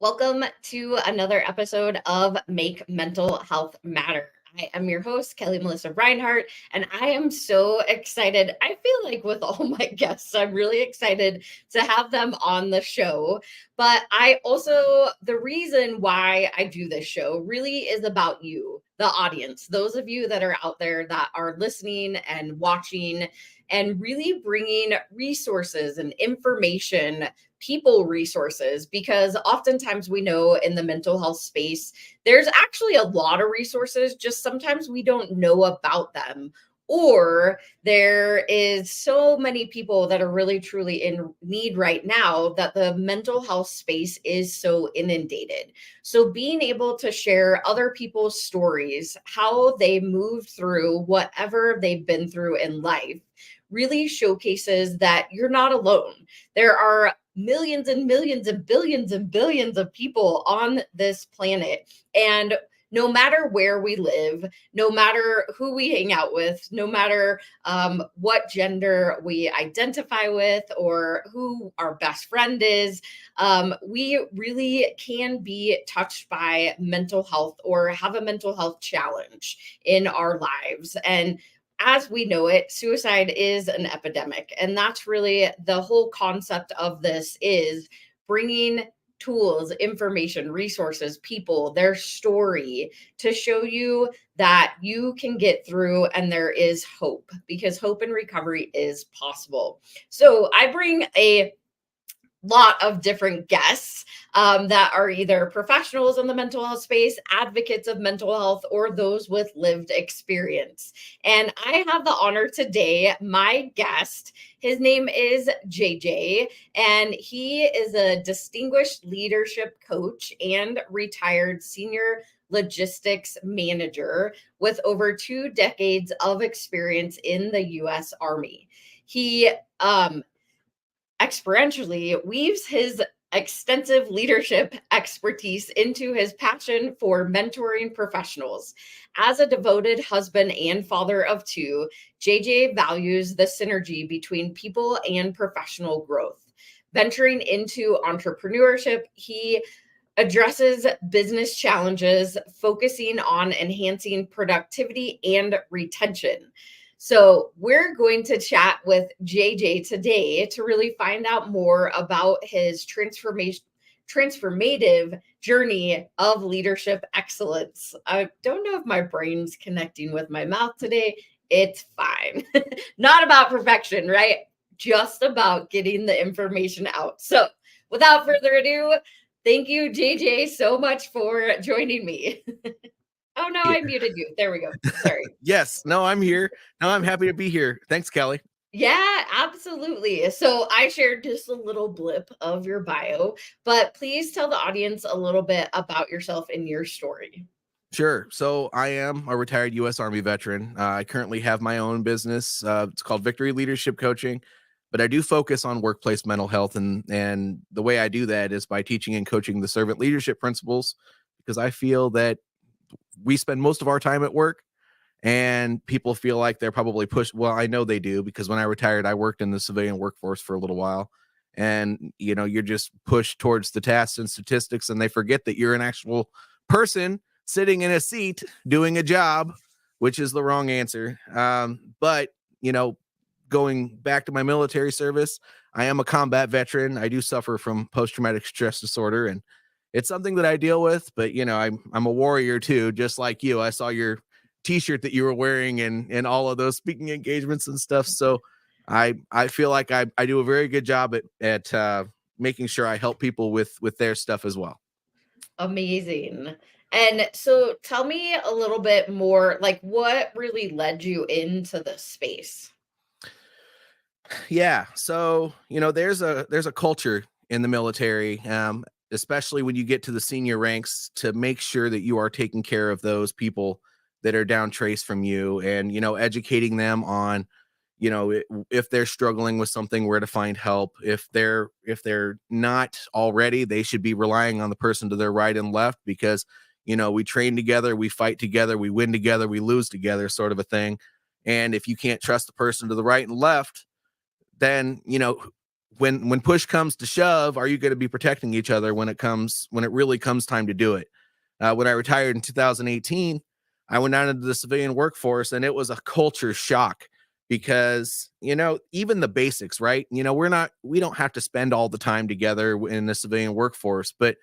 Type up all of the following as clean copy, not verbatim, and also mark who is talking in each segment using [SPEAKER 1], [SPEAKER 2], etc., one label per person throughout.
[SPEAKER 1] Welcome to another episode of Make Mental Health Matter. I am your host, Kelly Melissa Reinhart, and I am so excited. I feel like with all my guests, I'm really excited to have them on the show. But the reason why I do this show really is about you, the audience, those of you that are out there that are listening and watching, and really bringing resources and information, people resources, because oftentimes we know in the mental health space there's actually a lot of resources, just sometimes we don't know about them, or there is so many people that are really truly in need right now that the mental health space is so inundated. So being able to share other people's stories, how they moved through whatever they've been through in life, really showcases that you're not alone. There are millions and millions and billions of people on this planet. And no matter where we live, no matter who we hang out with, no matter what gender we identify with or who our best friend is, we really can be touched by mental health or have a mental health challenge in our lives. And as we know it, suicide is an epidemic. And that's really the whole concept of this, is bringing tools, information, resources, people, their story to show you that you can get through and there is hope, because hope and recovery is possible. So I bring a lot of different guests that are either professionals in the mental health space, advocates of mental health, or those with lived experience. And I have the honor today, my guest, his name is JJ, and he is a distinguished leadership coach and retired senior logistics manager with over 2 decades of experience in the US Army. He experientially weaves his extensive leadership expertise into his passion for mentoring professionals. As a devoted husband and father of two, JJ values the synergy between people and professional growth. Venturing into entrepreneurship, he addresses business challenges, focusing on enhancing productivity and retention. So, we're going to chat with JJ today to really find out more about his transformative journey of leadership excellence. I don't know if my brain's connecting with my mouth today. It's fine. Not about perfection, right? Just about getting the information out. So, without further ado, thank you, JJ, so much for joining me. Oh, no, I muted you. There we go. Sorry.
[SPEAKER 2] Yes. No, I'm here. No, I'm happy to be here. Thanks, Kelly.
[SPEAKER 1] Yeah, absolutely. So I shared just a little blip of your bio, but please tell the audience a little bit about yourself and your story.
[SPEAKER 2] Sure. So I am a retired U.S. Army veteran. I currently have my own business. It's called Victory Leadership Coaching, but I do focus on workplace mental health, and the way I do that is by teaching and coaching the servant leadership principles, because I feel that we spend most of our time at work, and people feel like they're probably pushed. Well, I know they do, because when I retired, I worked in the civilian workforce for a little while, and you're just pushed towards the tasks and statistics, and they forget that you're an actual person sitting in a seat doing a job, which is the wrong answer. But going back to my military service, I am a combat veteran. I do suffer from post-traumatic stress disorder, and it's something that I deal with. But I'm a warrior too, just like you. I saw your t-shirt that you were wearing and all of those speaking engagements and stuff. So I feel like I do a very good job at making sure I help people with their stuff as well.
[SPEAKER 1] Amazing. And so tell me a little bit more, like what really led you into this space?
[SPEAKER 2] Yeah. So, there's a culture in the military, especially when you get to the senior ranks, to make sure that you are taking care of those people that are down trace from you, and, educating them on, if they're struggling with something, where to find help. If they're not already, they should be relying on the person to their right and left, because, we train together, we fight together, we win together, we lose together, sort of a thing. And if you can't trust the person to the right and left, then when push comes to shove, are you going to be protecting each other when it really comes time to do it? When I retired in 2018, I went out into the civilian workforce, and it was a culture shock because, even the basics, right? We don't have to spend all the time together in the civilian workforce, but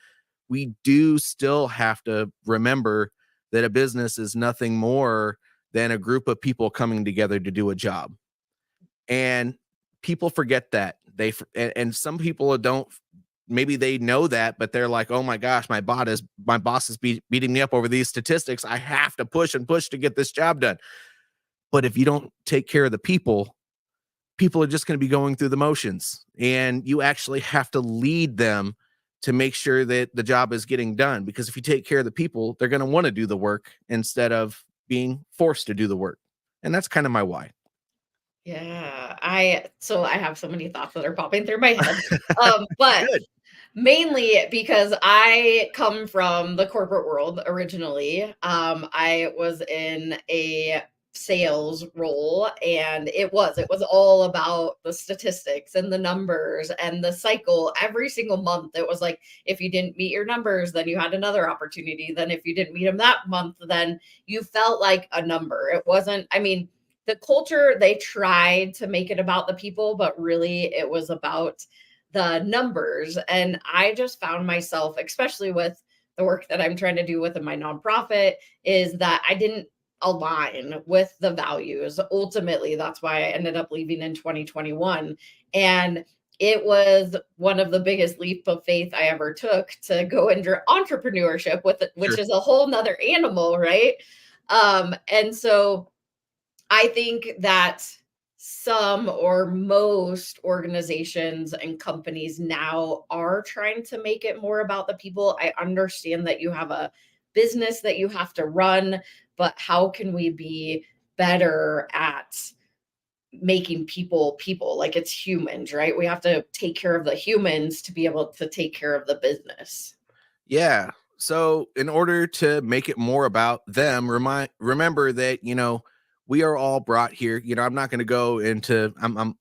[SPEAKER 2] we do still have to remember that a business is nothing more than a group of people coming together to do a job. And people forget that. And some people don't, maybe they know that, but they're like, oh my gosh, my boss is beating me up over these statistics. I have to push and push to get this job done. But if you don't take care of the people are just going to be going through the motions, and you actually have to lead them to make sure that the job is getting done. Because if you take care of the people, they're going to want to do the work instead of being forced to do the work. And that's kind of my why.
[SPEAKER 1] Yeah, I have so many thoughts that are popping through my head. But
[SPEAKER 2] Good.
[SPEAKER 1] mainly because I come from the corporate world originally. I was in a sales role, and it was all about the statistics and the numbers and the cycle. Every single month it was like, if you didn't meet your numbers, then you had another opportunity. Then if you didn't meet them that month, then you felt like a number. It wasn't, I mean, the culture, they tried to make it about the people, but really it was about the numbers. And I just found myself, especially with the work that I'm trying to do within my nonprofit, is that I didn't align with the values. Ultimately, that's why I ended up leaving in 2021. And it was one of the biggest leap of faith I ever took to go into entrepreneurship with it, which
[SPEAKER 2] Sure.
[SPEAKER 1] is a whole nother animal, right? And so I think that some or most organizations and companies now are trying to make it more about the people. I understand that you have a business that you have to run, but how can we be better at making people people? Like, it's humans, right? We have to take care of the humans to be able to take care of the business.
[SPEAKER 2] Yeah. So in order to make it more about them, remember that, we are all brought here. I'm not going to go into, I'm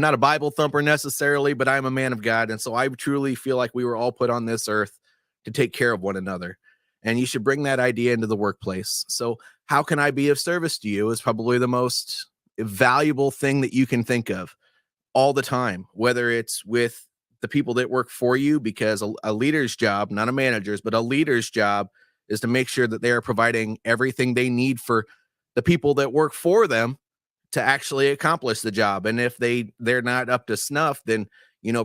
[SPEAKER 2] not a Bible thumper necessarily, but I'm a man of God. And so I truly feel like we were all put on this earth to take care of one another. And you should bring that idea into the workplace. So how can I be of service to you is probably the most valuable thing that you can think of all the time, whether it's with the people that work for you, because a leader's job, not a manager's, but a leader's job is to make sure that they are providing everything they need for the people that work for them to actually accomplish the job. And if they're not up to snuff, then,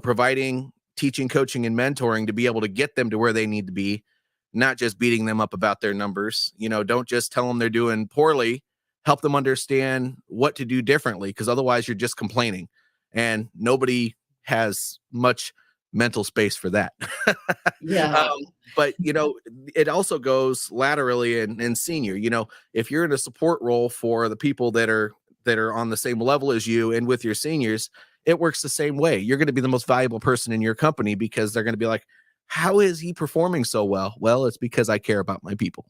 [SPEAKER 2] providing teaching, coaching, and mentoring to be able to get them to where they need to be, not just beating them up about their numbers. Don't just tell them they're doing poorly, help them understand what to do differently, because otherwise you're just complaining. And nobody has much mental space for that.
[SPEAKER 1] Yeah.
[SPEAKER 2] But it also goes laterally in senior. If you're in a support role for the people that are on the same level as you and with your seniors, it works the same way. You're going to be the most valuable person in your company, because they're going to be like, how is he performing so well? Well, it's because I care about my people.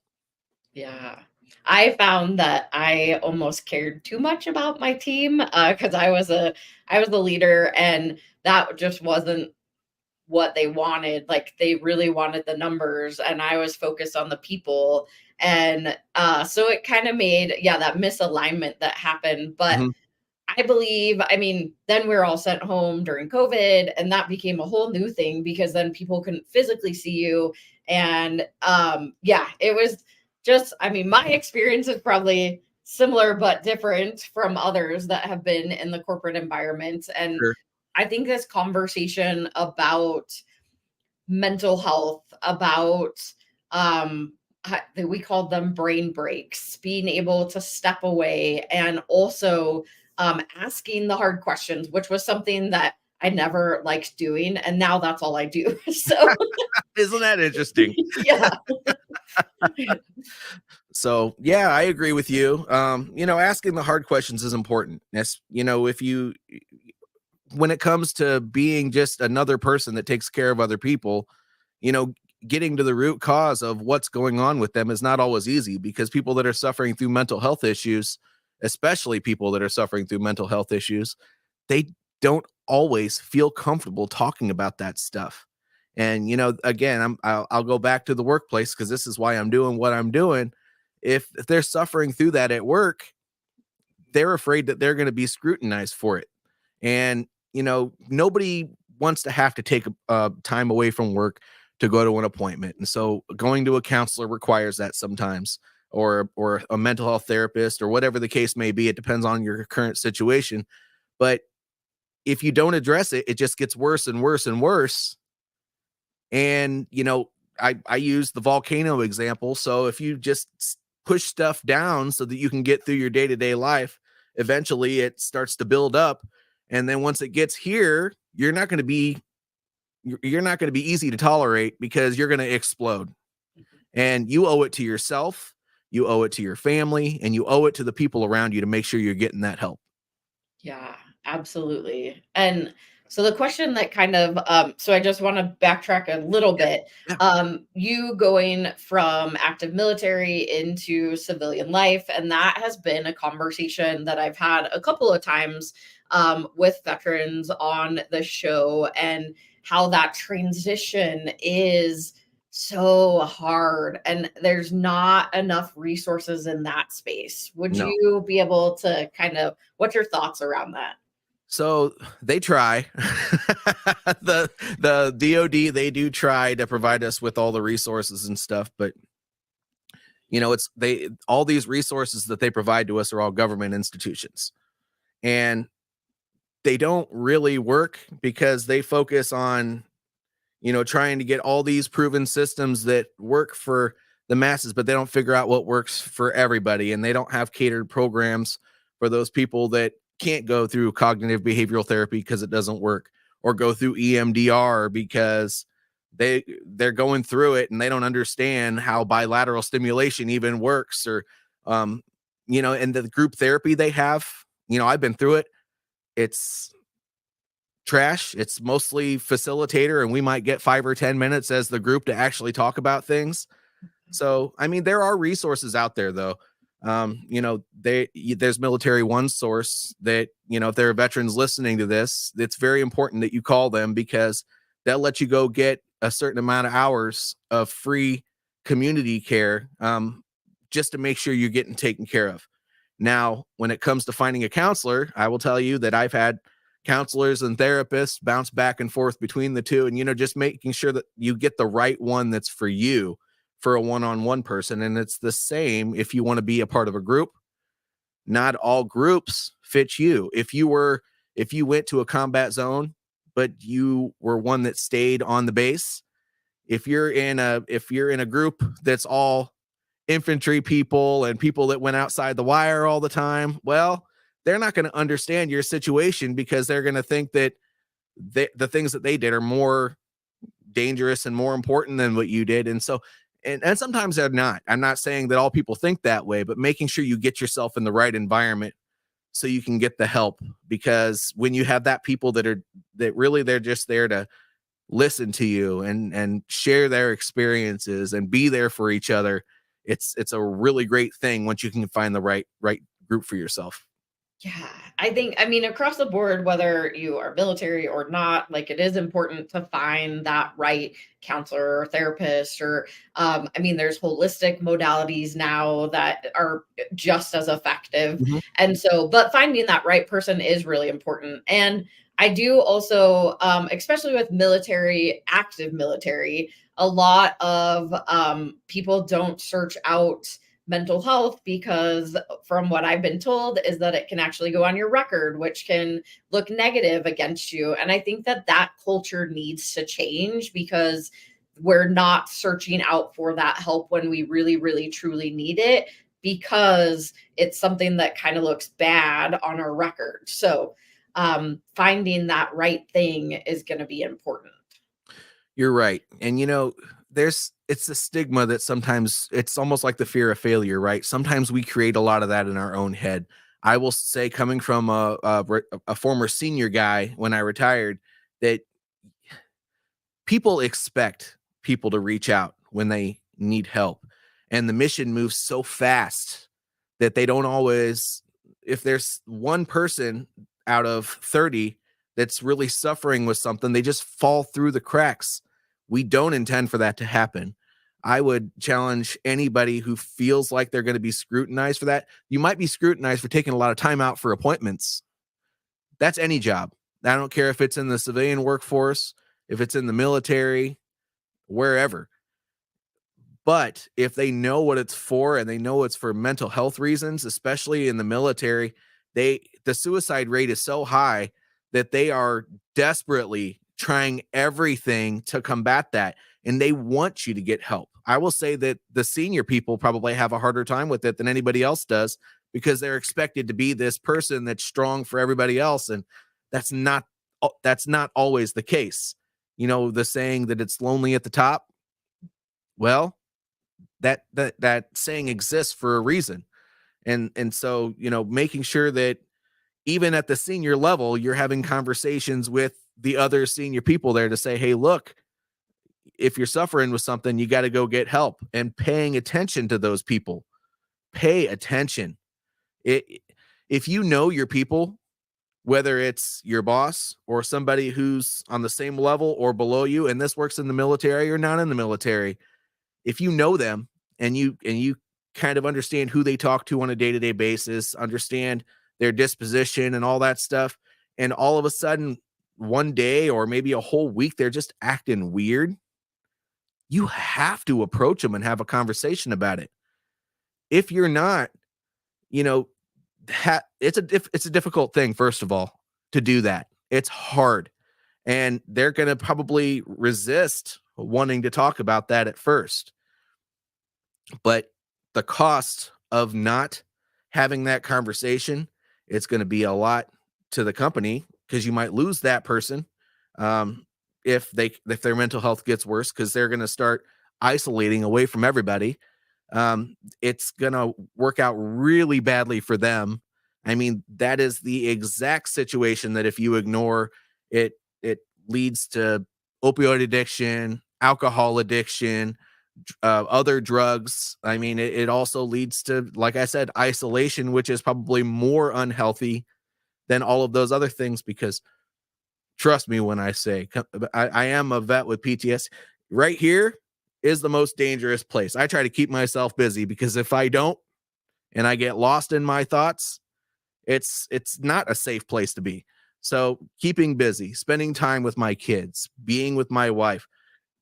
[SPEAKER 1] Yeah. I found that I almost cared too much about my team, because I was a leader, and that just wasn't what they wanted. Like, they really wanted the numbers, and I was focused on the people. And so it kind of made, that misalignment that happened. But
[SPEAKER 2] Mhm.
[SPEAKER 1] I believe, I mean, then we were all sent home during COVID, and that became a whole new thing because then people couldn't physically see you. And it was just, I mean, my experience is probably similar but different from others that have been in the corporate environment. And
[SPEAKER 2] Sure.
[SPEAKER 1] I think this conversation about mental health, about we called them brain breaks, being able to step away, and also asking the hard questions, which was something that I never liked doing, and now that's all I do. So
[SPEAKER 2] Isn't that interesting?
[SPEAKER 1] yeah.
[SPEAKER 2] So yeah, I agree with you. Asking the hard questions is important. If you, when it comes to being just another person that takes care of other people, you know, getting to the root cause of what's going on with them is not always easy, because people that are suffering through mental health issues, especially people that are suffering through mental health issues, they don't always feel comfortable talking about that stuff. And, again, I'll go back to the workplace because this is why I'm doing what I'm doing. If they're suffering through that at work, they're afraid that they're going to be scrutinized for it. And, nobody wants to have to take time away from work to go to an appointment. And so going to a counselor requires that sometimes, or a mental health therapist, or whatever the case may be. It depends on your current situation. But if you don't address it, it just gets worse and worse and worse. And, I use the volcano example. So if you just push stuff down so that you can get through your day-to-day life, eventually it starts to build up. And then once it gets here, you're not going to be easy to tolerate because you're going to explode. And you owe it to yourself, you owe it to your family, and you owe it to the people around you to make sure you're getting that help.
[SPEAKER 1] Yeah, absolutely. And so the question that kind of, so I just want to backtrack a little bit.
[SPEAKER 2] Yeah.
[SPEAKER 1] You going from active military into civilian life, and that has been a conversation that I've had a couple of times with veterans on the show, and how that transition is so hard and there's not enough resources in that space. Would
[SPEAKER 2] No.
[SPEAKER 1] you be able to kind of, what's your thoughts around that?
[SPEAKER 2] So they try. The DoD, they do try to provide us with all the resources and stuff, but it's all these resources that they provide to us are all government institutions. And they don't really work because they focus on trying to get all these proven systems that work for the masses, but they don't figure out what works for everybody. And they don't have catered programs for those people that can't go through cognitive behavioral therapy because it doesn't work, or go through EMDR because they're going through it and they don't understand how bilateral stimulation even works, or and the group therapy they have, I've been through it. It's trash. It's mostly facilitator, and we might get 5 or 10 minutes as the group to actually talk about things. So, I mean, there are resources out there though. There's Military One Source that, if there are veterans listening to this, it's very important that you call them, because they'll let you go get a certain amount of hours of free community care, just to make sure you're getting taken care of. Now, when it comes to finding a counselor, I will tell you that I've had counselors and therapists bounce back and forth between the two, and just making sure that you get the right one that's for you, for a one-on-one person. And it's the same if you want to be a part of a group. Not all groups fit you. If you went to a combat zone but you were one that stayed on the base, if you're in a group that's all infantry people and people that went outside the wire all the time, well, they're not going to understand your situation, because they're going to think that the things that they did are more dangerous and more important than what you did. And so, and sometimes they're not. I'm not saying that all people think that way, but making sure you get yourself in the right environment so you can get the help. Because when you have that people that really, they're just there to listen to you and share their experiences and be there for each other, it's a really great thing once you can find the right group for yourself.
[SPEAKER 1] Yeah, I think, I mean, across the board, whether you are military or not, like, it is important to find that right counselor or therapist, or, I mean, there's holistic modalities now that are just as effective.
[SPEAKER 2] Mhm.
[SPEAKER 1] And so, but finding that right person is really important. And I do also, especially with military, active military, a lot of people don't search out mental health, because from what I've been told is that it can actually go on your record, which can look negative against you. And I think that that culture needs to change, because we're not searching out for that help when we really, really, truly need it, because it's something that kind of looks bad on our record. So finding that right thing is going to be important.
[SPEAKER 2] You're right. And it's a stigma that sometimes it's almost like the fear of failure, right? Sometimes we create a lot of that in our own head. I will say, coming from a former senior guy when I retired, that people expect people to reach out when they need help. And the mission moves so fast that they don't always, if there's one person out of 30 that's really suffering with something, they just fall through the cracks. We don't intend for that to happen. I would challenge anybody who feels like they're going to be scrutinized for that. You might be scrutinized for taking a lot of time out for appointments. That's any job. I don't care if it's in the civilian workforce, if it's in the military, wherever. But if they know what it's for and they know it's for mental health reasons, especially in the military, the suicide rate is so high that they are desperately trying everything to combat that. And they want you to get help. I will say that the senior people probably have a harder time with it than anybody else does, because they're expected to be this person that's strong for everybody else. And that's not always the case. You know, the saying that it's lonely at the top. Well, that saying exists for a reason. And so, you know, making sure that even at the senior level, you're having conversations with the other senior people there to say, hey, look, if you're suffering with something, you got to go get help, and paying attention to those people. Pay attention. If you know your people, whether it's your boss or somebody who's on the same level or below you, and this works in the military or not in the military, if you know them and you kind of understand who they talk to on a day-to-day basis, understand their disposition and all that stuff, and all of a sudden one day or maybe a whole week they're just acting weird, you have to approach them and have a conversation about it. If you're not, you know, it's a difficult thing, first of all, to do that. It's hard, and they're going to probably resist wanting to talk about that at first. But the cost of not having that conversation, it's going to be a lot to the company, because you might lose that person if their mental health gets worse, because they're going to start isolating away from everybody. It's going to work out really badly for them. I mean, that is the exact situation that if you ignore it, it leads to opioid addiction, alcohol addiction, other drugs. I mean, it also leads to, like I said, isolation, which is probably more unhealthy than all of those other things, because trust me when I say I am a vet with PTSD. Right here is the most dangerous place. I try to keep myself busy, because if I don't and I get lost in my thoughts, it's not a safe place to be. So keeping busy, spending time with my kids, being with my wife,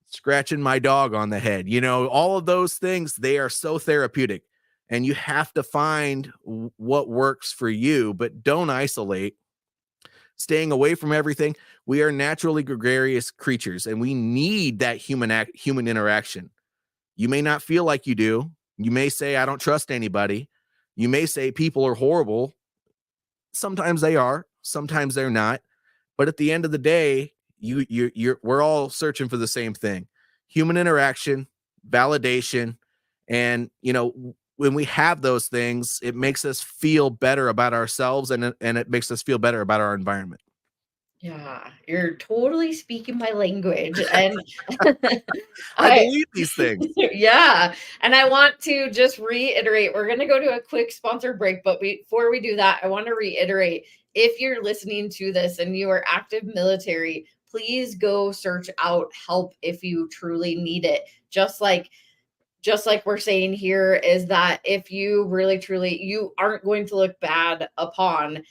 [SPEAKER 2] scratching my dog on the head, you know, all of those things, they are so therapeutic, and you have to find what works for you, but don't isolate. Staying away from everything. We are naturally gregarious creatures, and we need that human interaction. You may not feel like you do. You may say, I don't trust anybody. You may say people are horrible. Sometimes they are, sometimes they're not. But at the end of the day, we're all searching for the same thing: human interaction, validation. And, you know, when we have those things, it makes us feel better about ourselves, and it makes us feel better about our environment.
[SPEAKER 1] Yeah, you're totally speaking my language. And
[SPEAKER 2] I
[SPEAKER 1] I
[SPEAKER 2] believe these things.
[SPEAKER 1] yeah, and I want to just reiterate, we're going to go to a quick sponsor break, but before we do that, I want to reiterate, if you're listening to this and you are active military, please go search out help if you truly need it. Just like we're saying here, is that if you really truly, you aren't going to look bad upon.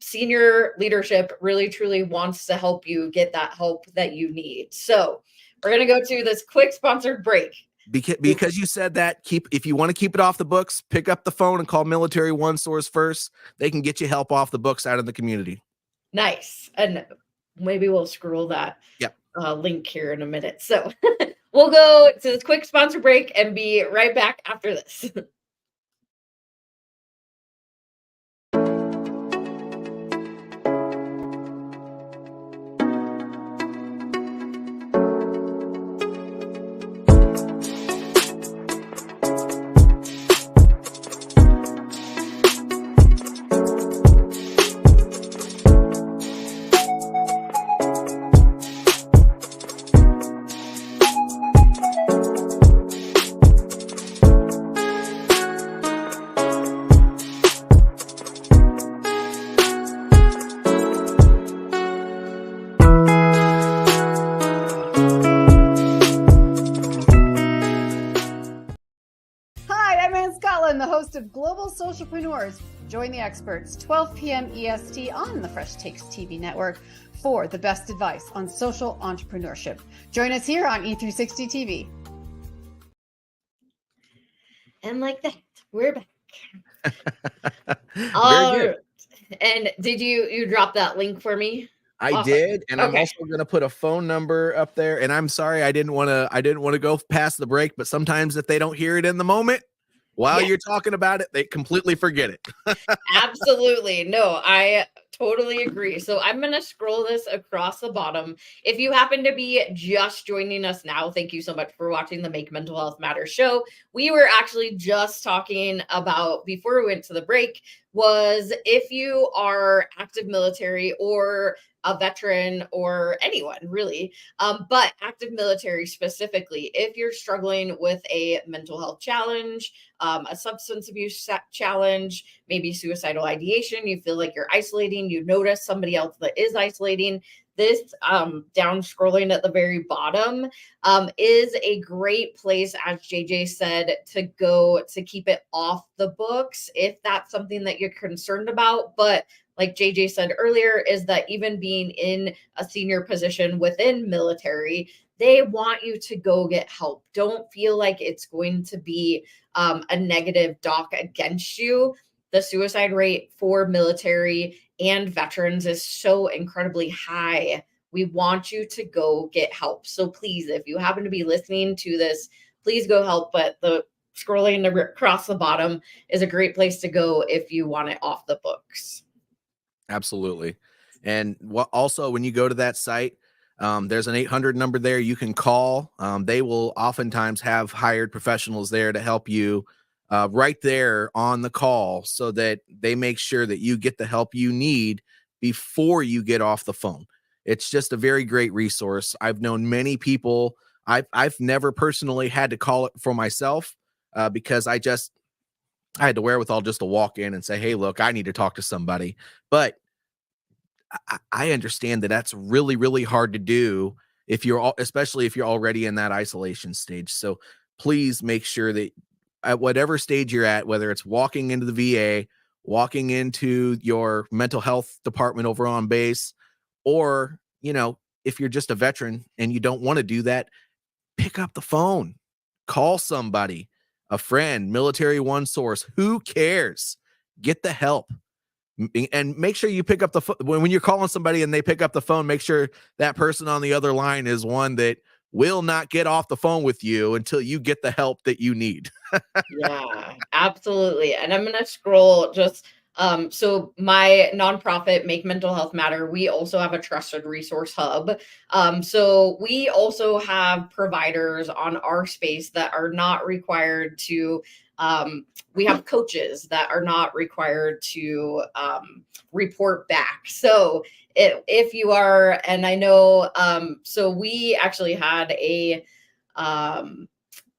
[SPEAKER 1] Senior leadership really truly wants to help you get that help that you need. So we're going to go to this quick sponsored break.
[SPEAKER 2] Because you said that, if you want to keep it off the books, pick up the phone and call Military One Source first. They can get you help off the books out in the community.
[SPEAKER 1] Nice. And maybe we'll scroll that link here in a minute. So we'll go to this quick sponsor break and be right back after this.
[SPEAKER 3] of global socialpreneurs. Join the experts, 12 p.m. EST on the Fresh Takes TV network for the best advice on social entrepreneurship. Join us here on E360 TV.
[SPEAKER 1] And like that, we're back.
[SPEAKER 2] Very good.
[SPEAKER 1] And did you drop that link for me?
[SPEAKER 2] I
[SPEAKER 1] Awesome.
[SPEAKER 2] did, and
[SPEAKER 1] Okay.
[SPEAKER 2] I'm also going to put a phone number up there. And I'm sorry, I didn't want to go past the break, but sometimes if they don't hear it in the moment while you're talking about it, they completely forget it.
[SPEAKER 1] Absolutely. No, I totally agree. So I'm going to scroll this across the bottom. If you happen to be just joining us now, thank you so much for watching the Make Mental Health Matter show. We were actually just talking about, before we went to the break, was if you are active military or a veteran or anyone really, but active military specifically, if you're struggling with a mental health challenge, a substance abuse challenge, maybe suicidal ideation, you feel like you're isolating, you notice somebody else that is isolating, this down scrolling at the very bottom is a great place, as JJ said, to go to keep it off the books if that's something that you're concerned about. But like JJ said earlier, is that even being in a senior position within military, they want you to go get help. Don't feel like it's going to be a negative doc against you. The suicide rate for military and veterans is so incredibly high. We want you to go get help. So please, if you happen to be listening to this, please go help. But the scrolling across the bottom is a great place to go if you want it off the books.
[SPEAKER 2] Absolutely. And also when you go to that site, there's an 800 number there you can call. They will oftentimes have hired professionals there to help you right there on the call, so that they make sure that you get the help you need before you get off the phone. It's just a very great resource. I've known many people. I've never personally had to call it for myself because I had the wherewithal just to walk in and say, hey, look, I need to talk to somebody. But I understand that that's really, really hard to do especially if you're already in that isolation stage. So please make sure that at whatever stage you're at, whether it's walking into the VA, walking into your mental health department over on base, or, if you're just a veteran and you don't want to do that, pick up the phone, call somebody, a friend, military one source, who cares? Get the help. And make sure you pick up the phone when you're calling somebody and they pick up the phone. Make sure that person on the other line is one that will not get off the phone with you until you get the help that you need.
[SPEAKER 1] Yeah, absolutely. And I'm going to scroll just so my nonprofit Make Mental Health Matter, we also have a trusted resource hub. So we also have providers on our space that are not required to we have coaches that are not required to report back. So if you are, and I know, so we actually had a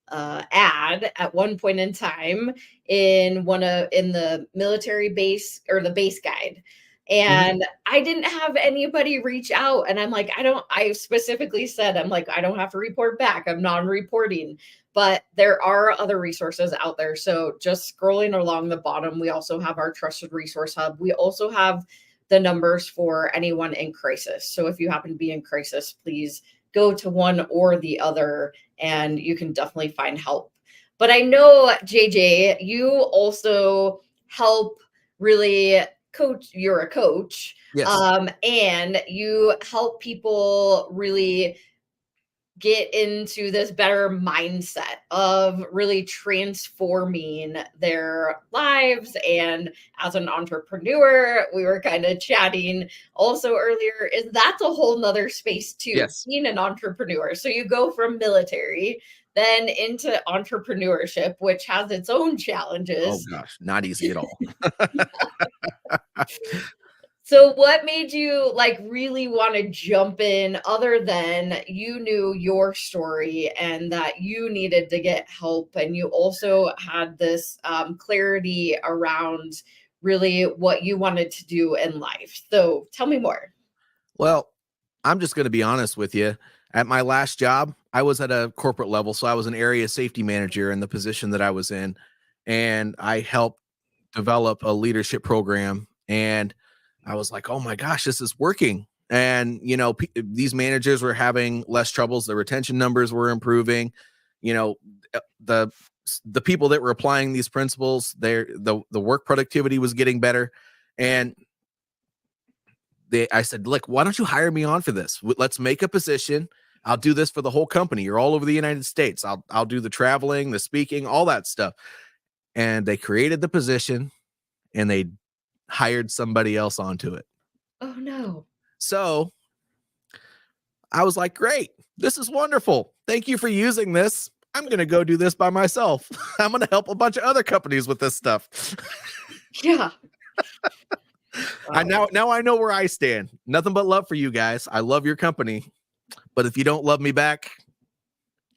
[SPEAKER 1] ad at one point in time in the military base, or the base guide, and I didn't have anybody reach out, and I'm like, I specifically said, I'm like, I don't have to report back, I'm non-reporting. But there are other resources out there. So just scrolling along the bottom, we also have our trusted resource hub. We also have the numbers for anyone in crisis. So if you happen to be in crisis, please go to one or the other, and you can definitely find help. But I know, JJ, you also help really coach. You're a coach.
[SPEAKER 2] Yes.
[SPEAKER 1] And you help people really get into this better mindset of really transforming their lives. And as an entrepreneur, we were kind of chatting also earlier, is that's a whole nother space too,
[SPEAKER 2] Yes.
[SPEAKER 1] being an entrepreneur. So you go from military then into entrepreneurship, which has its own challenges.
[SPEAKER 2] Oh gosh, not easy at all.
[SPEAKER 1] So what made you really want to jump in, other than you knew your story and that you needed to get help, and you also had this clarity around really what you wanted to do in life? So tell me more.
[SPEAKER 2] Well, I'm just going to be honest with you. At my last job, I was at a corporate level, so I was an area safety manager in the position that I was in. and I helped develop a leadership program. And I was like, oh my gosh, this is working. And, these managers were having less troubles. The retention numbers were improving. The people that were applying these principles, the work productivity was getting better. And I said, look, why don't you hire me on for this? Let's make a position. I'll do this for the whole company. You're all over the United States. I'll do the traveling, the speaking, all that stuff. And they created the position and they hired somebody else onto it.
[SPEAKER 1] Oh no.
[SPEAKER 2] So I was like, great, this is wonderful. Thank you for using this. I'm going to go do this by myself. I'm going to help a bunch of other companies with this stuff.
[SPEAKER 1] Yeah.
[SPEAKER 2] Wow. Now I know where I stand. Nothing but love for you guys. I love your company. But if you don't love me back,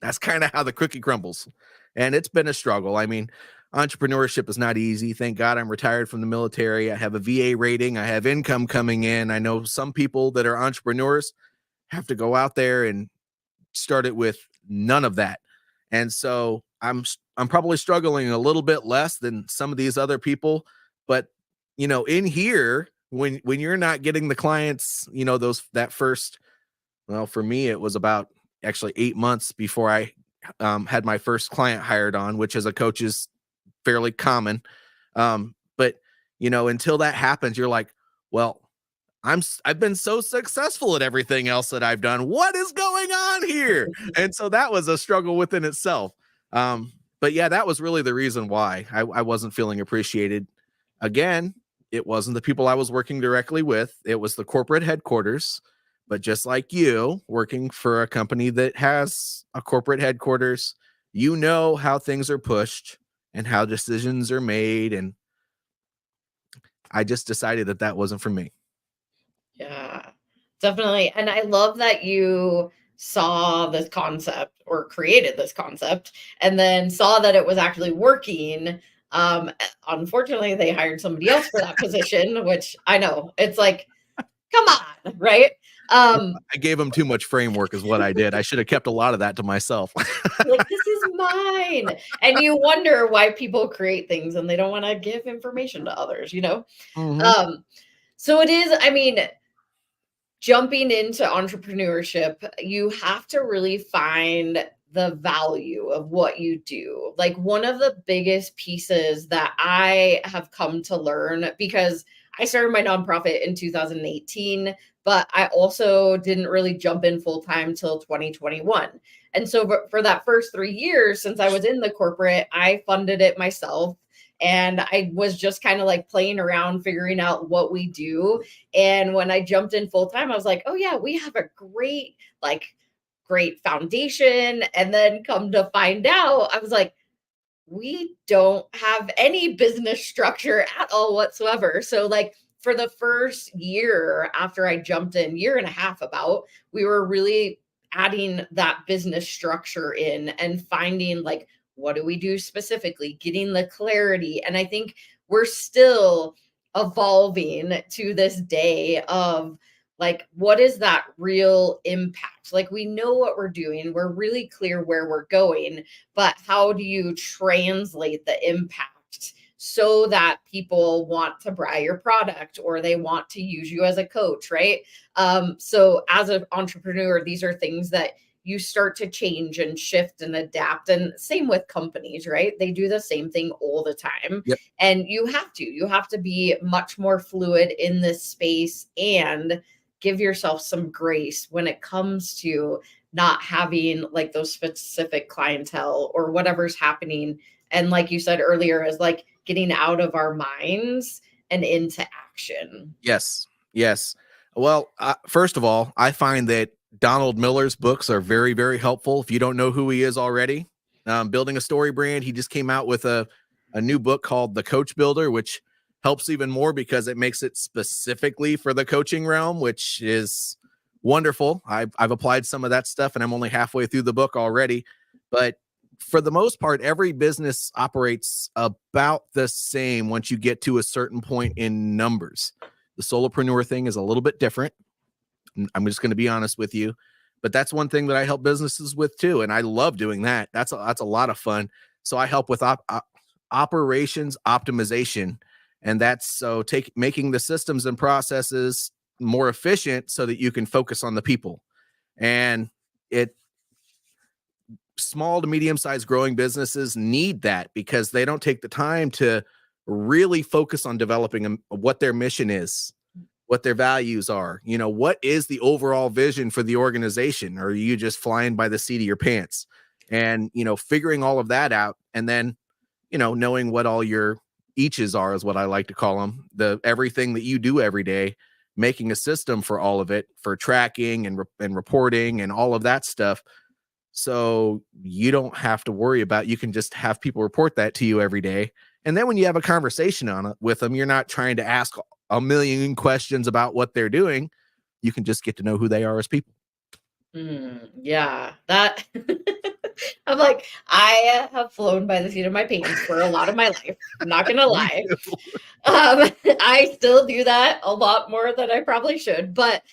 [SPEAKER 2] that's kind of how the cookie crumbles. And it's been a struggle. I mean, entrepreneurship is not easy. Thank God I'm retired from the military. I have a VA rating. I have income coming in. I know some people that are entrepreneurs have to go out there and start it with none of that. And so I'm probably struggling a little bit less than some of these other people. But, in here, when you're not getting the clients, that first, well, for me, it was about actually 8 months before I had my first client hired on, which as a coach is fairly common. But until that happens, you're like, well, I've been so successful at everything else that I've done. What is going on here? And so that was a struggle within itself. But yeah, that was really the reason why I wasn't feeling appreciated. Again, it wasn't the people I was working directly with. It was the corporate headquarters. But just like you, working for a company that has a corporate headquarters, how things are pushed and how decisions are made. And I just decided that wasn't for me.
[SPEAKER 1] Yeah, definitely. And I love that you saw this concept or created this concept and then saw that it was actually working. Unfortunately, they hired somebody else for that position, which I know it's like, come on, right?
[SPEAKER 2] I gave them too much framework is what I did. I should have kept a lot of that to myself.
[SPEAKER 1] Like, this is mine. And you wonder why people create things and they don't want to give information to others,
[SPEAKER 2] Mm-hmm.
[SPEAKER 1] So it is, I mean, jumping into entrepreneurship, you have to really find the value of what you do. Like, one of the biggest pieces that I have come to learn, because I started my nonprofit in 2018, but I also didn't really jump in full time till 2021. And so for that first 3 years, since I was in the corporate, I funded it myself. And I was just kind of like playing around, figuring out what we do. And when I jumped in full time, I was like, oh yeah, we have a great foundation. And then come to find out, I was like, we don't have any business structure at all whatsoever. So like for the first year after I jumped in, year and a half about, we were really adding that business structure in and finding like, what do we do specifically, getting the clarity. And I think we're still evolving to this day of like, what is that real impact? Like, we know what we're doing, we're really clear where we're going, but how do you translate the impact so that people want to buy your product or they want to use you as a coach, right? So as an entrepreneur, these are things that you start to change and shift and adapt. And same with companies, right? They do the same thing all the time.
[SPEAKER 2] Yep.
[SPEAKER 1] And you have to be much more fluid in this space and give yourself some grace when it comes to not having like those specific clientele or whatever's happening. And like you said earlier, is like getting out of our minds and into action.
[SPEAKER 2] Yes. Well, first of all, I find that Donald Miller's books are very, very helpful. If you don't know who he is already, building a story brand, he just came out with a new book called The Coach Builder, which helps even more because it makes it specifically for the coaching realm, which is wonderful. I've applied some of that stuff and I'm only halfway through the book already. But for the most part, every business operates about the same once you get to a certain point in numbers. The solopreneur thing is a little bit different. I'm just going to be honest with you, but that's one thing that I help businesses with too. And I love doing that. That's a lot of fun. So I help with operations optimization. And that's so making the systems and processes more efficient so that you can focus on the people. And small to medium-sized growing businesses need that because they don't take the time to really focus on developing what their mission is, what their values are. What is the overall vision for the organization? Or are you just flying by the seat of your pants? And, figuring all of that out, and then, knowing what all your eaches are is what I like to call them, everything that you do every day, making a system for all of it, for tracking and reporting and all of that stuff. So you don't have to worry about, you can just have people report that to you every day. And then when you have a conversation on it with them, you're not trying to ask a million questions about what they're doing. You can just get to know who they are as people.
[SPEAKER 1] Yeah, that I'm like, I have flown by the seat of my pants for a lot of my life. I'm not gonna lie. I still do that a lot more than I probably should. But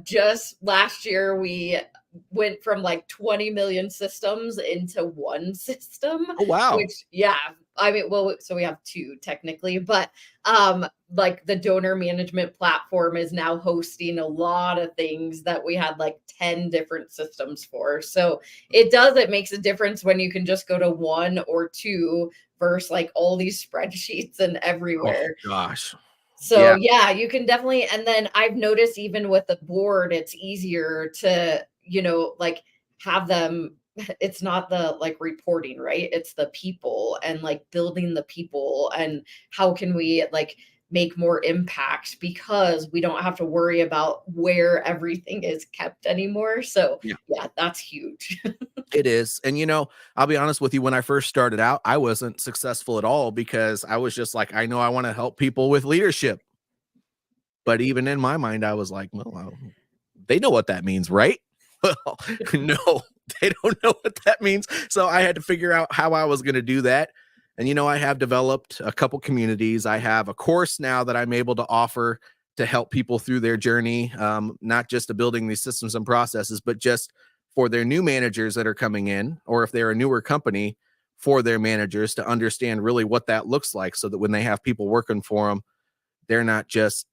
[SPEAKER 1] just last year we went from like 20 million systems into one system.
[SPEAKER 2] Oh, wow.
[SPEAKER 1] Which, yeah, I mean, well, so we have two technically, but like the donor management platform is now hosting a lot of things that we had like 10 different systems for. So it makes a difference when you can just go to one or two versus like all these spreadsheets and everywhere.
[SPEAKER 2] Oh, gosh.
[SPEAKER 1] So yeah, you can definitely, and then I've noticed even with the board, it's easier to, like have them, it's not the like reporting, right? It's the people and like building the people and how can we like make more impact because we don't have to worry about where everything is kept anymore. So yeah, that's huge.
[SPEAKER 2] It is. And, I'll be honest with you, when I first started out, I wasn't successful at all because I was just like, I know I want to help people with leadership. But even in my mind, I was like, well, they know what that means, right? Well, no, they don't know what that means. So I had to figure out how I was going to do that. And, I have developed a couple communities. I have a course now that I'm able to offer to help people through their journey, not just to building these systems and processes, but just for their new managers that are coming in, or if they're a newer company, for their managers to understand really what that looks like so that when they have people working for them, they're not just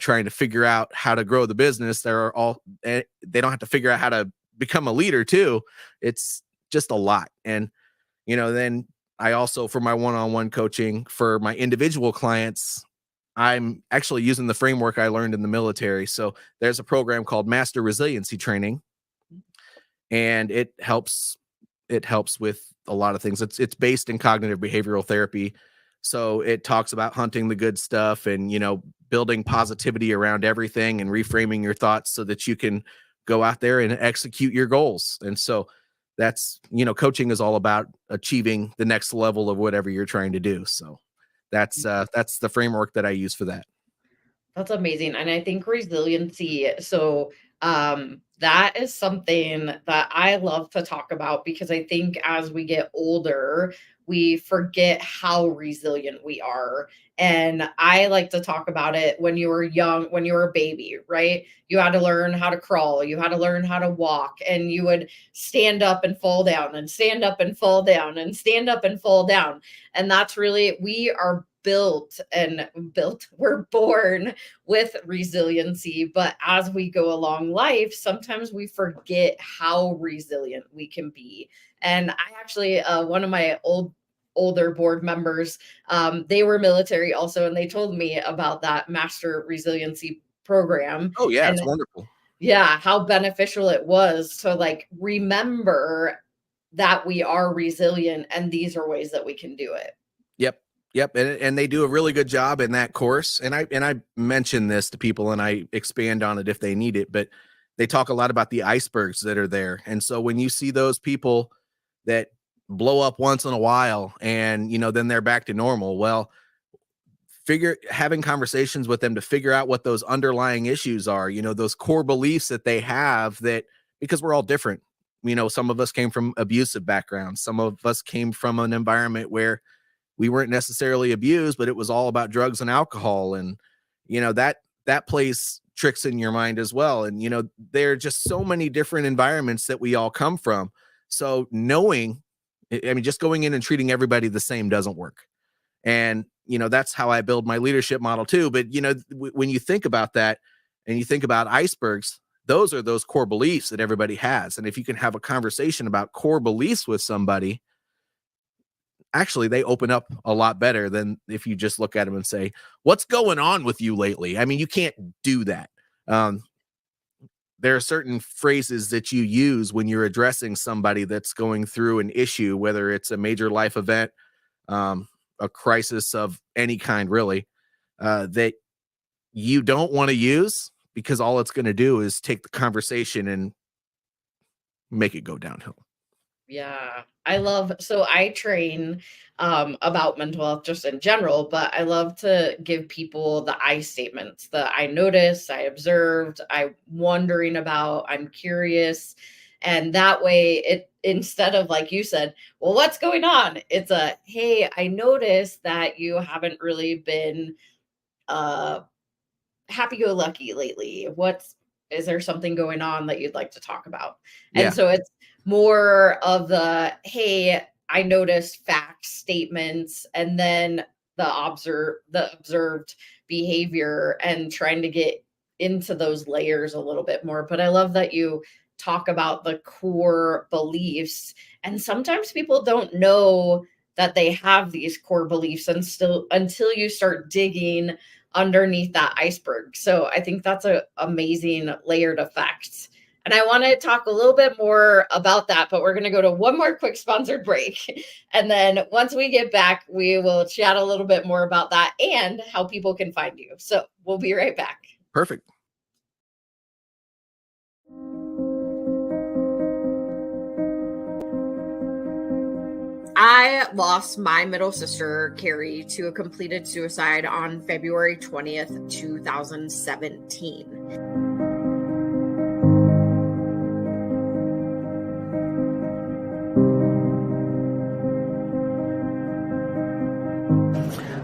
[SPEAKER 2] trying to figure out how to grow the business. They don't have to figure out how to become a leader too. It's just a lot. And, then I also, for my one-on-one coaching for my individual clients, I'm actually using the framework I learned in the military. So there's a program called Master Resiliency Training, and it helps with a lot of things. It's based in cognitive behavioral therapy. So it talks about hunting the good stuff and, building positivity around everything and reframing your thoughts so that you can go out there and execute your goals. And so that's, coaching is all about achieving the next level of whatever you're trying to do. So that's the framework that I use for that.
[SPEAKER 1] That's amazing. And I think resiliency. So that is something that I love to talk about because I think as we get older, we forget how resilient we are. And I like to talk about it when you were young, when you were a baby, right? You had to learn how to crawl, you had to learn how to walk, and you would stand up and fall down and stand up and fall down and stand up and fall down. And that's really, we're born with resiliency, but as we go along life, sometimes we forget how resilient we can be. And I actually, one of my older board members, they were military also, and they told me about that Master Resiliency program.
[SPEAKER 2] Oh yeah,
[SPEAKER 1] and
[SPEAKER 2] it's wonderful.
[SPEAKER 1] Yeah, how beneficial it was to like remember that we are resilient and these are ways that we can do it.
[SPEAKER 2] Yep. And they do a really good job in that course. And I mention this to people and I expand on it if they need it, but they talk a lot about the icebergs that are there. And so when you see those people that blow up once in a while and, then they're back to normal, well, having conversations with them to figure out what those underlying issues are, those core beliefs that they have, that because we're all different, some of us came from abusive backgrounds. Some of us came from an environment where we weren't necessarily abused, but it was all about drugs and alcohol. And, that plays tricks in your mind as well. And, there are just so many different environments that we all come from. So knowing I mean, just going in and treating everybody the same doesn't work. And, that's how I build my leadership model too. But, when you think about that and you think about icebergs, those are those core beliefs that everybody has. And if you can have a conversation about core beliefs with somebody, actually they open up a lot better than if you just look at them and say, what's going on with you lately? I mean, you can't do that. There are certain phrases that you use when you're addressing somebody that's going through an issue, whether it's a major life event, a crisis of any kind, really, that you don't want to use, because all it's going to do is take the conversation and make it go downhill.
[SPEAKER 1] Yeah, so I train about mental health just in general, but I love to give people the I statements, the I noticed, I observed, I'm wondering about, I'm curious. And that way it, instead of like you said, well, what's going on? It's a, hey, I noticed that you haven't really been happy-go-lucky lately. Is there something going on that you'd like to talk about?
[SPEAKER 2] Yeah.
[SPEAKER 1] And so it's more of the, hey, I noticed facts, statements, and then the observed behavior, and trying to get into those layers a little bit more. But I love that you talk about the core beliefs. And sometimes people don't know that they have these core beliefs until you start digging underneath that iceberg. So I think that's an amazing layered effect. And I want to talk a little bit more about that, but we're going to go to one more quick sponsored break. And then once we get back, we will chat a little bit more about that and how people can find you. So we'll be right back.
[SPEAKER 2] Perfect.
[SPEAKER 1] I lost my middle sister, Carrie, to a completed suicide on February 20th, 2017.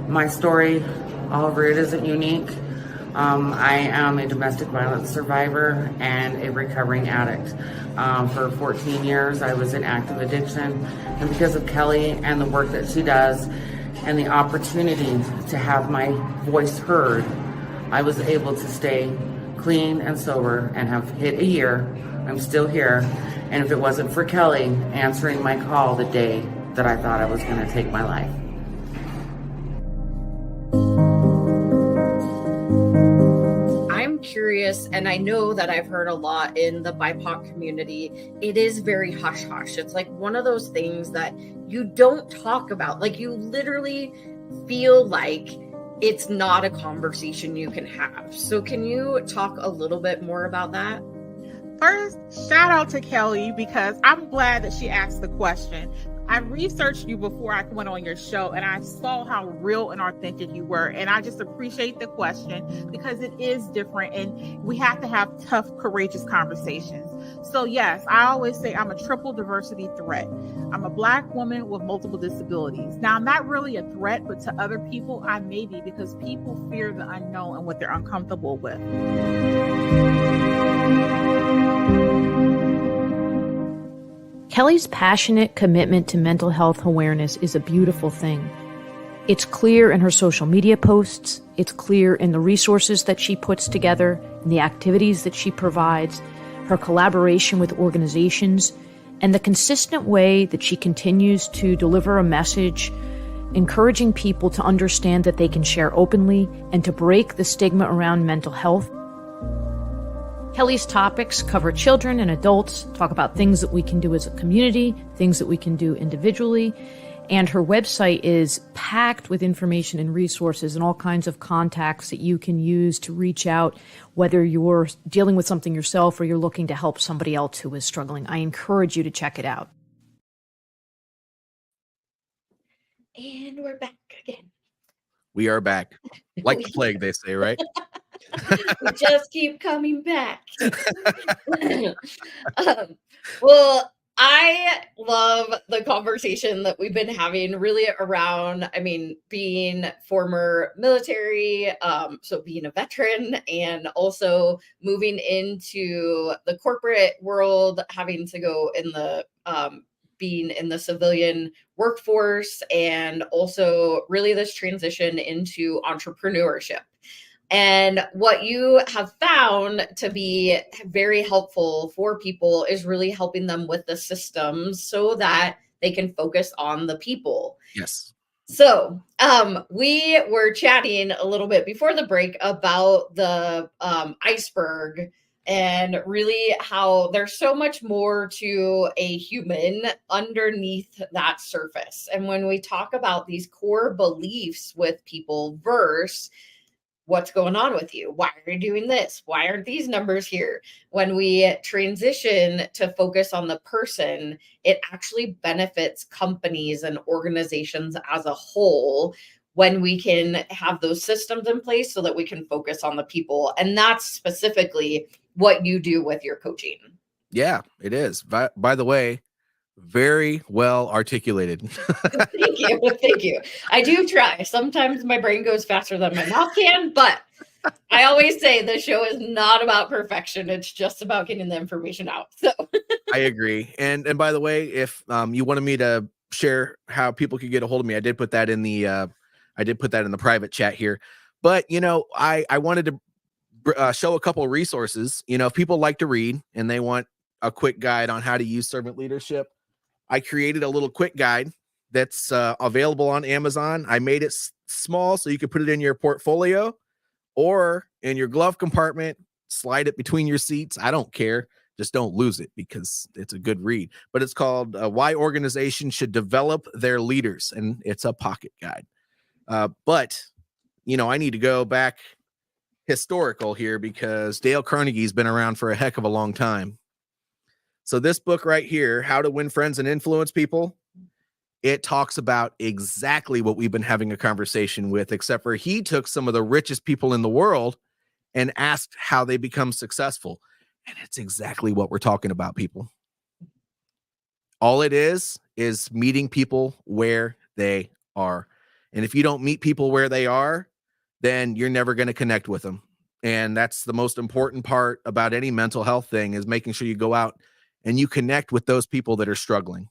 [SPEAKER 4] My story, however, it isn't unique. I am a domestic violence survivor and a recovering addict. For 14 years, I was in active addiction. And because of Kelli and the work that she does and the opportunity to have my voice heard, I was able to stay clean and sober and have hit a year. I'm still here. And if it wasn't for Kelli answering my call the day that I thought I was going to take my life.
[SPEAKER 1] Curious, and I know that I've heard a lot in the BIPOC community, it is very hush hush. It's like one of those things that you don't talk about. Like, you literally feel like it's not a conversation you can have. So can you talk a little bit more about that?
[SPEAKER 5] First, shout out to Kelli, because I'm glad that she asked the question. I researched you before I went on your show, and I saw how real and authentic you were. And I just appreciate the question, because it is different, and we have to have tough, courageous conversations. So yes, I always say I'm a triple diversity threat. I'm a Black woman with multiple disabilities. Now, I'm not really a threat, but to other people, I may be, because people fear the unknown and what they're uncomfortable with.
[SPEAKER 6] Kelli's passionate commitment to mental health awareness is a beautiful thing. It's clear in her social media posts, it's clear in the resources that she puts together, in the activities that she provides, her collaboration with organizations, and the consistent way that she continues to deliver a message, encouraging people to understand that they can share openly and to break the stigma around mental health. Kelli's topics cover children and adults, talk about things that we can do as a community, things that we can do individually, and her website is packed with information and resources and all kinds of contacts that you can use to reach out, whether you're dealing with something yourself or you're looking to help somebody else who is struggling. I encourage you to check it out.
[SPEAKER 1] And we're back again.
[SPEAKER 2] We are back. Like the plague, they say, right?
[SPEAKER 1] We just keep coming back. Well, I love the conversation that we've been having really around, being former military, so being a veteran, and also moving into the corporate world, having to go in the being in the civilian workforce and also really this transition into entrepreneurship. And what you have found to be very helpful for people is really helping them with the systems so that they can focus on the people.
[SPEAKER 2] Yes.
[SPEAKER 1] So we were chatting a little bit before the break about the iceberg and really how there's so much more to a human underneath that surface. And when we talk about these core beliefs with people versus what's going on with you? Why are you doing this? Why aren't these numbers here? When we transition to focus on the person, it actually benefits companies and organizations as a whole when we can have those systems in place so that we can focus on the people. And that's specifically what you do with your coaching.
[SPEAKER 2] Yeah, it is. By the way, very well articulated.
[SPEAKER 1] Thank you. Thank you. I do try. Sometimes my brain goes faster than my mouth can, but I always say the show is not about perfection. It's just about getting the information out. So
[SPEAKER 2] I agree. And by the way, if you wanted me to share how people could get a hold of me, I did put that in the private chat here. But I wanted to show a couple of resources. If people like to read and they want a quick guide on how to use servant leadership, I created a little quick guide that's available on Amazon. I made it small so you could put it in your portfolio or in your glove compartment, slide it between your seats. I don't care. Just don't lose it because it's a good read. But it's called Why Organizations Should Develop Their Leaders, and it's a pocket guide. But I need to go back historical here because Dale Carnegie's been around for a heck of a long time. So this book right here, How to Win Friends and Influence People, it talks about exactly what we've been having a conversation with, except for he took some of the richest people in the world and asked how they become successful. And it's exactly what we're talking about, people. All it is meeting people where they are. And if you don't meet people where they are, then you're never going to connect with them. And that's the most important part about any mental health thing, is making sure you go out and you connect with those people that are struggling.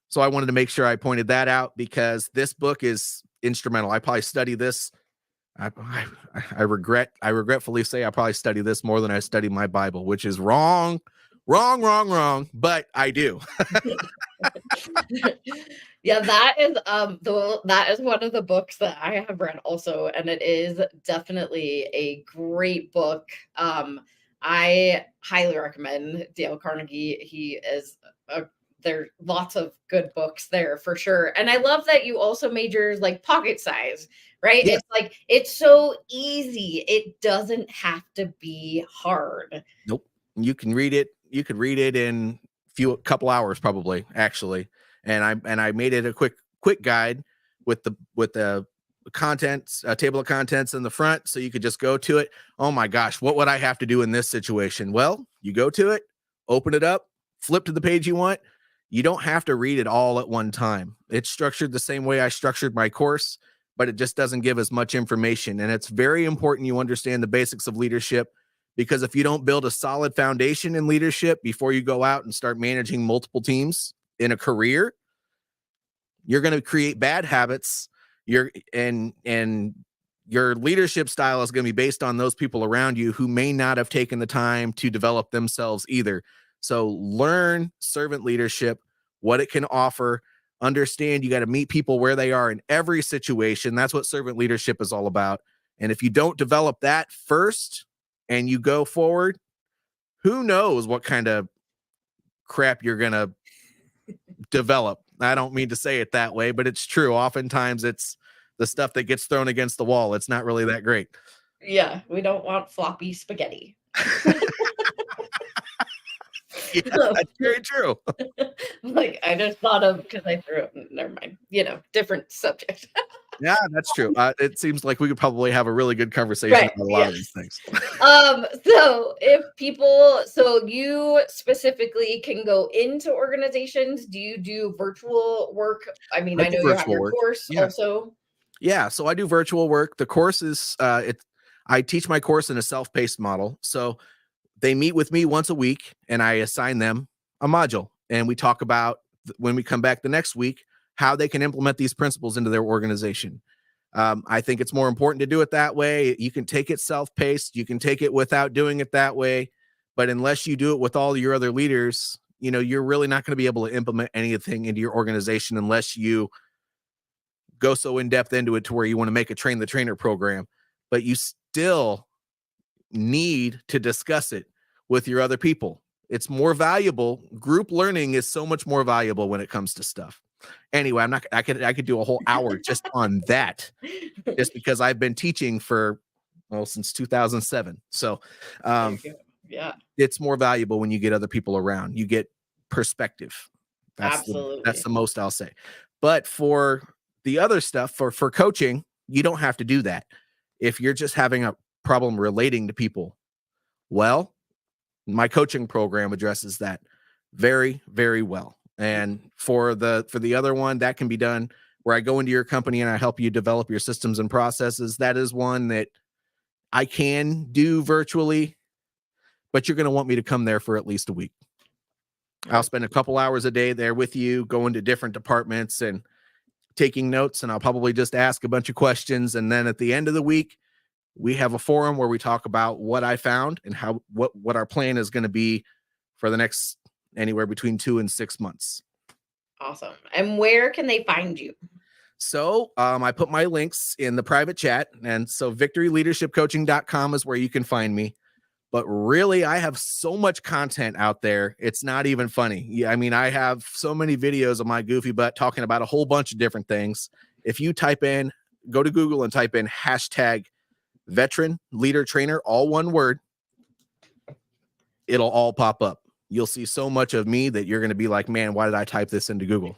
[SPEAKER 2] So I wanted to make sure I pointed that out because this book is instrumental. I probably study this. I regretfully say I probably study this more than I study my Bible, which is wrong, but I do.
[SPEAKER 1] Yeah, that is one of the books that I have read also, and it is definitely a great book. I highly recommend Dale Carnegie. He is there are lots of good books there for sure. And I love that you also made yours like pocket size, right?
[SPEAKER 2] Yeah.
[SPEAKER 1] It's like, it's so easy. It doesn't have to be hard.
[SPEAKER 2] Nope. You can read it. You could read it in a couple hours, probably, actually. And I made it a quick guide with the contents, table of contents in the front, so you could just go to it. Oh my gosh, what would I have to do in this situation? Well, you go to it, open it up, flip to the page you want. You don't have to read it all at one time. It's structured the same way I structured my course, but it just doesn't give as much information. And it's very important you understand the basics of leadership, because if you don't build a solid foundation in leadership before you go out and start managing multiple teams in a career, you're going to create bad habits. Your leadership style is going to be based on those people around you who may not have taken the time to develop themselves either. So learn servant leadership, what it can offer. Understand you got to meet people where they are in every situation. That's what servant leadership is all about. And if you don't develop that first and you go forward, who knows what kind of crap you're going to develop. I don't mean to say it that way, but it's true. Oftentimes it's the stuff that gets thrown against the wall. It's not really that great.
[SPEAKER 1] Yeah, we don't want floppy spaghetti.
[SPEAKER 2] Yeah, that's very true.
[SPEAKER 1] Like, I just thought of, because I threw it, never mind, different subject.
[SPEAKER 2] Yeah, that's true. It seems like we could probably have a really good conversation
[SPEAKER 1] Right,
[SPEAKER 2] about a lot of these things.
[SPEAKER 1] So you specifically can go into organizations. Do you do virtual work? I mean, I know you have your course also.
[SPEAKER 2] Yeah, so I do virtual work. The course is I teach my course in a self-paced model. So they meet with me once a week and I assign them a module. and we talk about, when we come back the next week, how they can implement these principles into their organization. I think it's more important to do it that way. You can take it self-paced. You can take it without doing it that way. But unless you do it with all your other leaders, you're really not going to be able to implement anything into your organization unless you go so in depth into it to where you want to make a train the trainer program. But you still need to discuss it with your other people. It's more valuable. Group learning is so much more valuable when it comes to stuff. Anyway, I could do a whole hour just on that, just because I've been teaching since 2007. So,
[SPEAKER 1] yeah,
[SPEAKER 2] it's more valuable when you get other people around. You get perspective.
[SPEAKER 1] Absolutely.
[SPEAKER 2] That's the most I'll say. But for the other stuff, for coaching, you don't have to do that. If you're just having a problem relating to people, well, my coaching program addresses that very, very well. And for the other one, that can be done where I go into your company and I help you develop your systems and processes. That is one that I can do virtually, but you're going to want me to come there for at least a week. I'll spend a couple hours a day there with you, going to different departments and taking notes, and I'll probably just ask a bunch of questions. And then at the end of the week, we have a forum where we talk about what I found and what our plan is going to be for the next anywhere between 2 and 6 months.
[SPEAKER 1] Awesome. And where can they find you?
[SPEAKER 2] So I put my links in the private chat. And so victoryleadershipcoaching.com is where you can find me. But really, I have so much content out there. It's not even funny. Yeah, I mean, I have so many videos of my goofy butt talking about a whole bunch of different things. If you go to Google and type in hashtag veteran leader trainer, all one word, it'll all pop up. You'll see so much of me that you're going to be like, man, why did I type this into Google?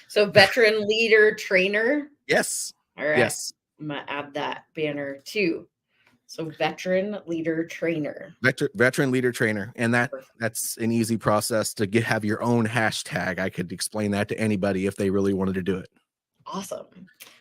[SPEAKER 1] So veteran leader trainer.
[SPEAKER 2] Yes.
[SPEAKER 1] All right.
[SPEAKER 2] Yes.
[SPEAKER 1] I'm going to add that banner too. So veteran leader trainer.
[SPEAKER 2] Veteran leader trainer. And that's an easy process to have your own hashtag. I could explain that to anybody if they really wanted to do it.
[SPEAKER 1] Awesome.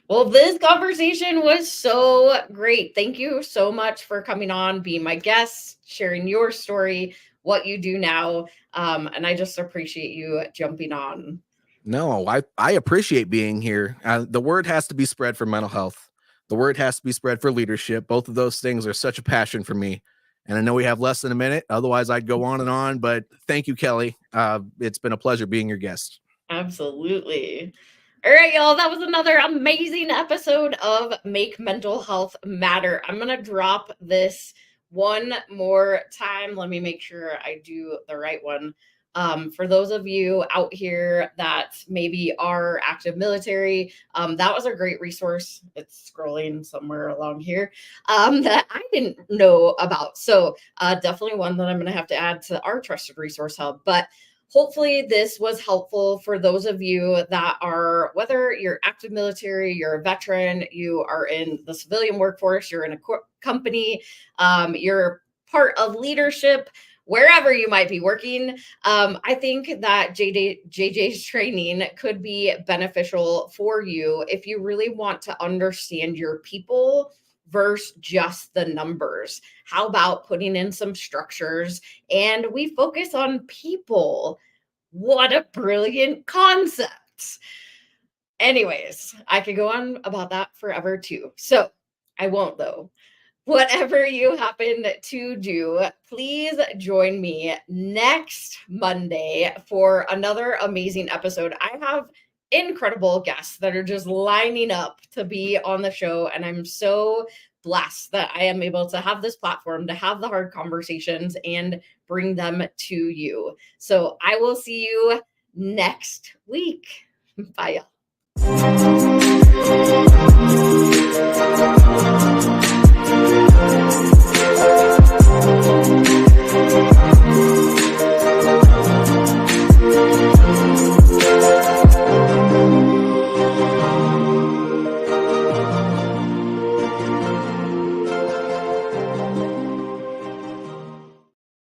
[SPEAKER 1] Well, this conversation was so great. Thank you so much for coming on, being my guest, sharing your story, what you do now. And I just appreciate you jumping on.
[SPEAKER 2] No, I appreciate being here. The word has to be spread for mental health. The word has to be spread for leadership. Both of those things are such a passion for me. And I know we have less than a minute. Otherwise, I'd go on. But thank you, Kelly. It's been a pleasure being your guest.
[SPEAKER 1] Absolutely. All right, y'all. That was another amazing episode of Make Mental Health Matter. I'm going to drop this one more time. Let me make sure I do the right one. For those of you out here that maybe are active military, that was a great resource. It's scrolling somewhere along here that I didn't know about. So definitely one that I'm going to have to add to our trusted resource hub. But hopefully this was helpful for those of you that are, whether you're active military, you're a veteran, you are in the civilian workforce, you're in a company, you're part of leadership, wherever you might be working. I think that JJ's training could be beneficial for you if you really want to understand your people versus just the numbers. How about putting in some structures and we focus on people? What a brilliant concept. Anyways, I could go on about that forever too. So I won't though. Whatever you happen to do, please join me next Monday for another amazing episode. I have incredible guests that are just lining up to be on the show, and I'm so blessed that I am able to have this platform to have the hard conversations and bring them to you. So I will see you next week. Bye, y'all.